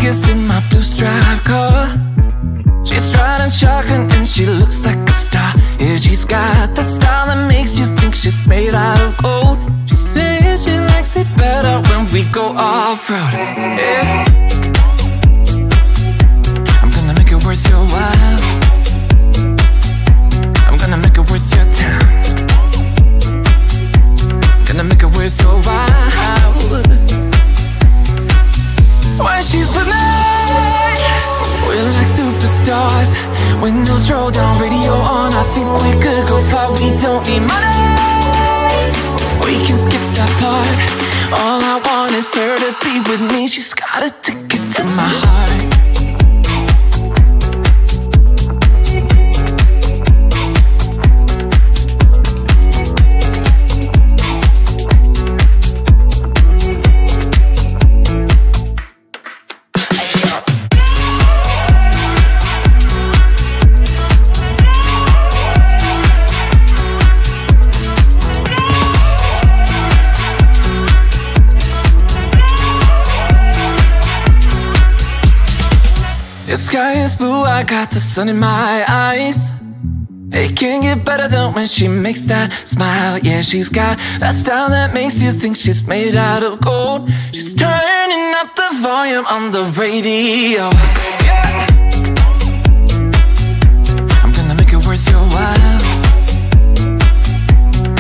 Vegas in my blue striped car. She's riding shotgun and she looks like a star. Yeah, she's got that style that makes you think she's made out of gold. She says she likes it better when we go off-road. Yeah. I'm gonna make it worth your while. I'm gonna make it worth your time. Gonna make it worth your while. When she's with me, we're like superstars. Windows roll down, radio on. I think we could go far. We don't need money. We can skip that part. All I want is her to be with me. She's got a ticket to my heart. The sky is blue, I got the sun in my eyes. It can't get better than when she makes that smile. Yeah, she's got that style that makes you think she's made out of gold. She's turning up the volume on the radio. Yeah. I'm gonna make it worth your while.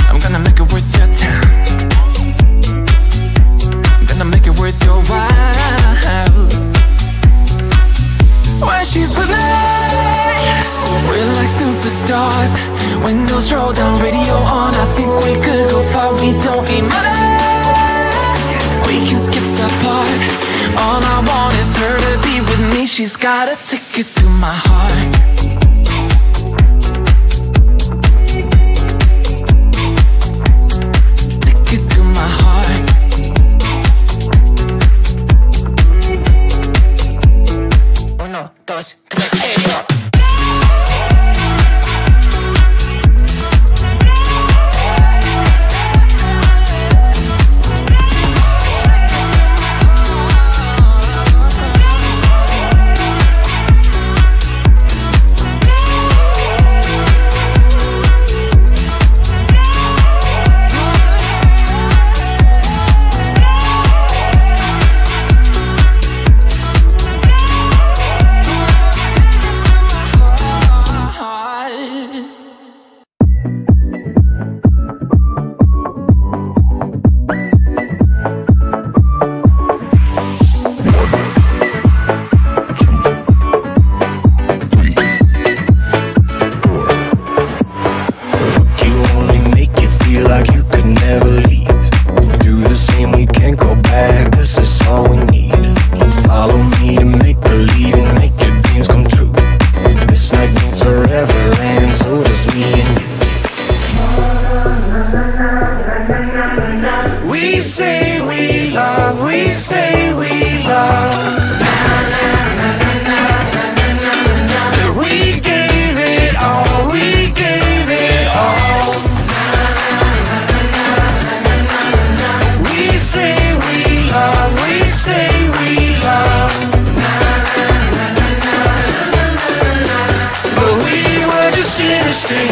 I'm gonna make it worth your time. I'm gonna make it worth your while. When she's with me, we're like superstars. Windows roll down, radio on. I think we could go far. We don't need money. We can skip that part. All I want is her to be with me. She's got a ticket to my heart. Ticket to my heart. Uno, dos, tres,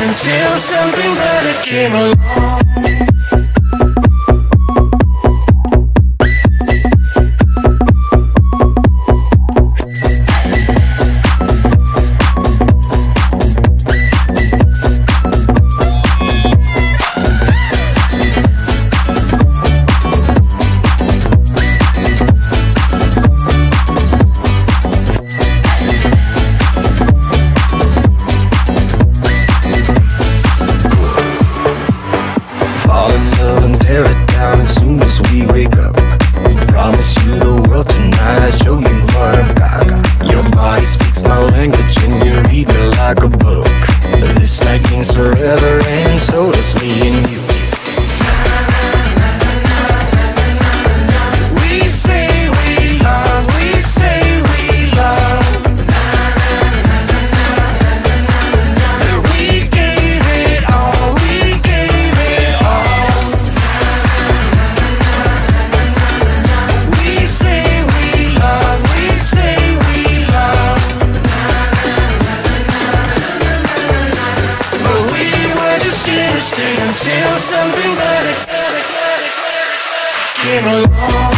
until something better came along. feel something better. Came along.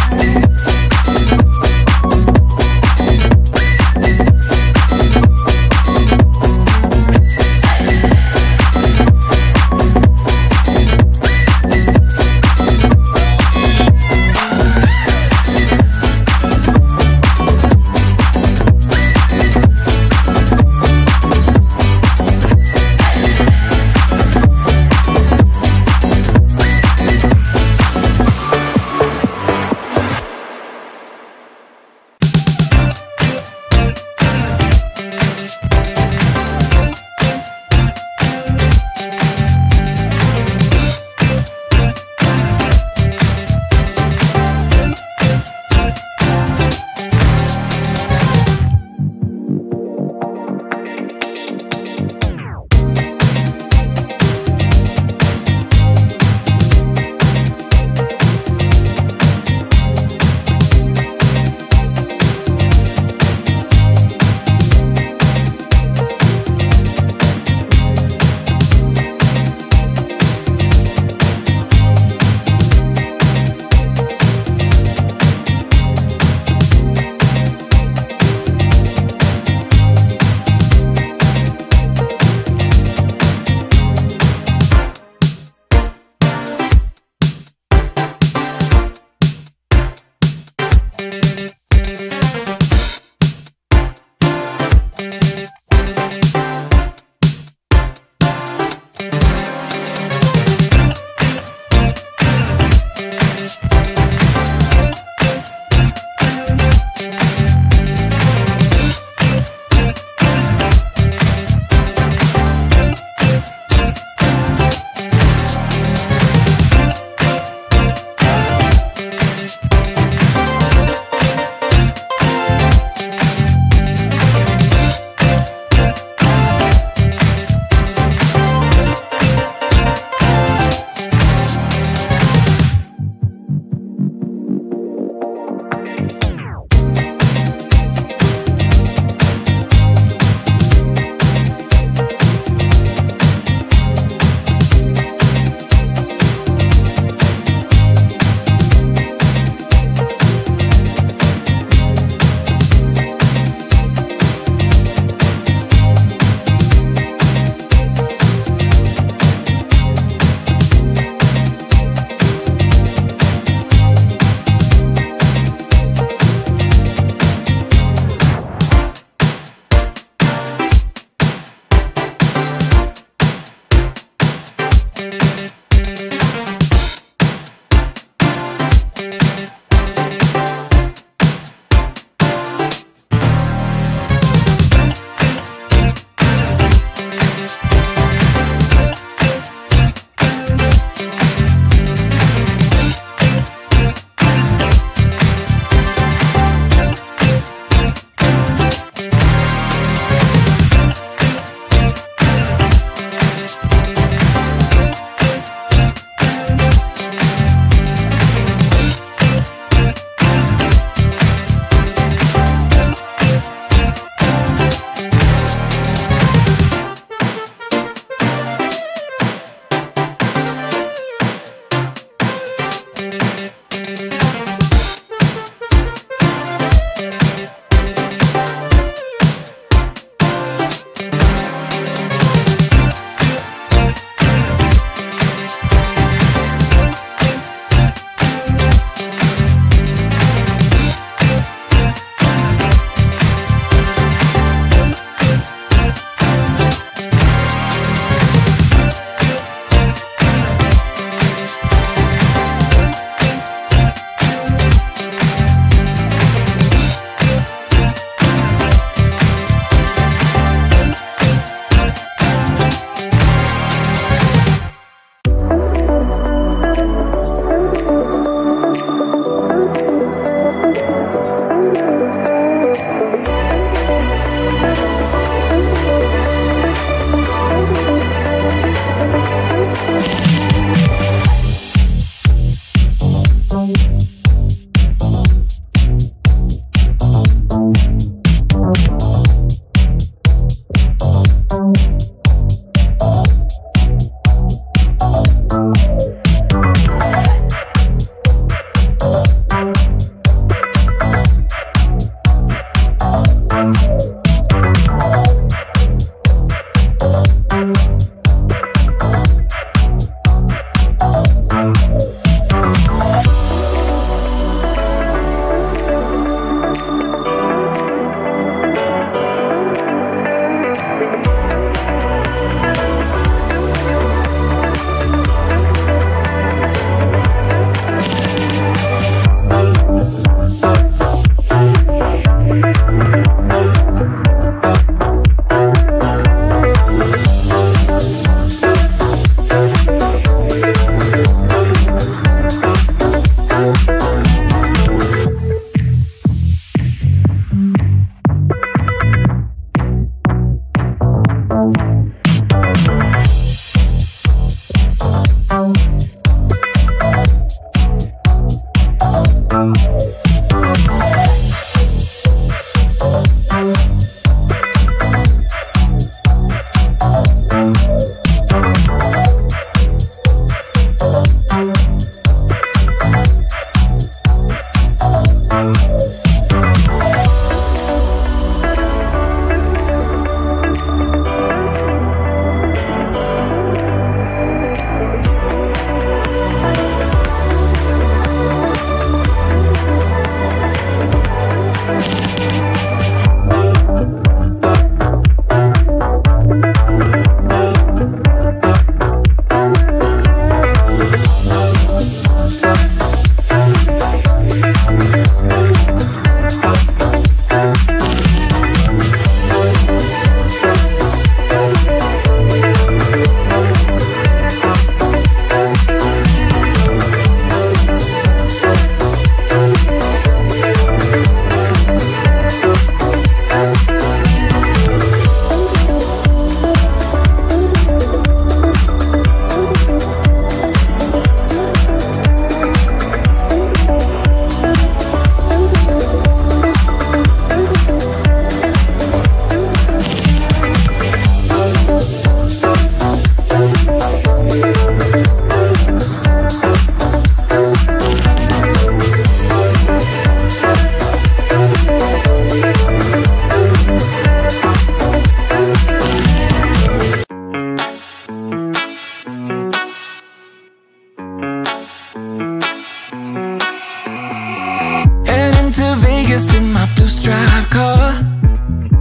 kiss in my blue striped car.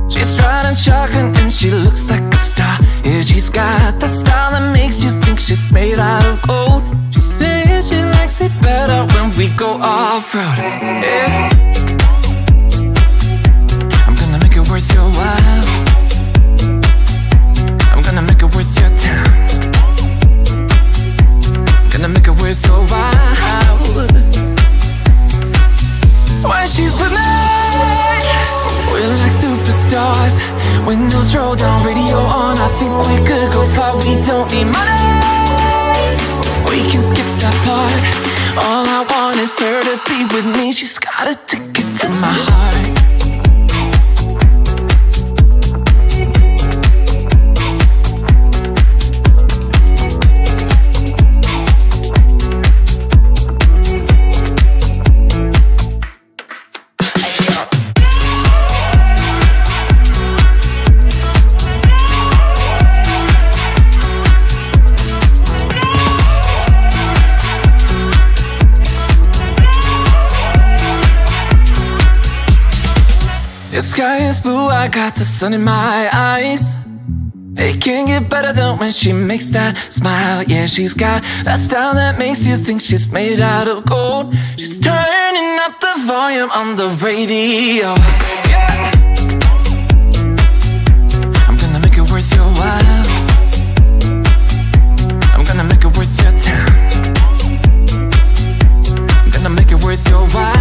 She's riding shotgun and she looks like a star. Yeah, she's got that style that makes you think she's made out of gold. She says she likes it better when we go off-road. Yeah. I'm gonna make it worth your while. I'm gonna make it worth your time. Gonna make it worth your while. When she's with me, we're like superstars. Windows roll down, radio on. I think we could go far. We don't need money. We can skip that part. All I want is her to be with me. She's got a ticket to my heart. The sky is blue, I got the sun in my eyes. It can't get better than when she makes that smile. Yeah, she's got that style that makes you think she's made out of gold. She's turning up the volume on the radio. Yeah. I'm gonna make it worth your while. I'm gonna make it worth your time. I'm gonna make it worth your while.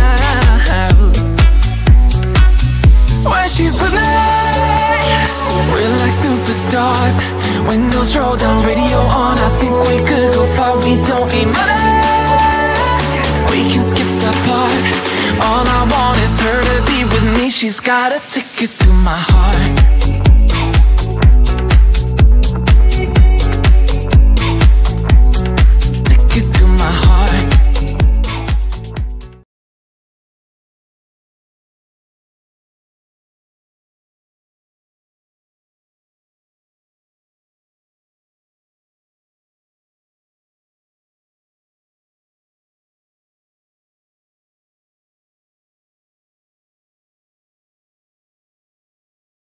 When she's with me, we're like superstars. Windows roll down, radio on. I think we could go far. We don't need money. We can skip that part. All I want is her to be with me. She's got a ticket to my heart.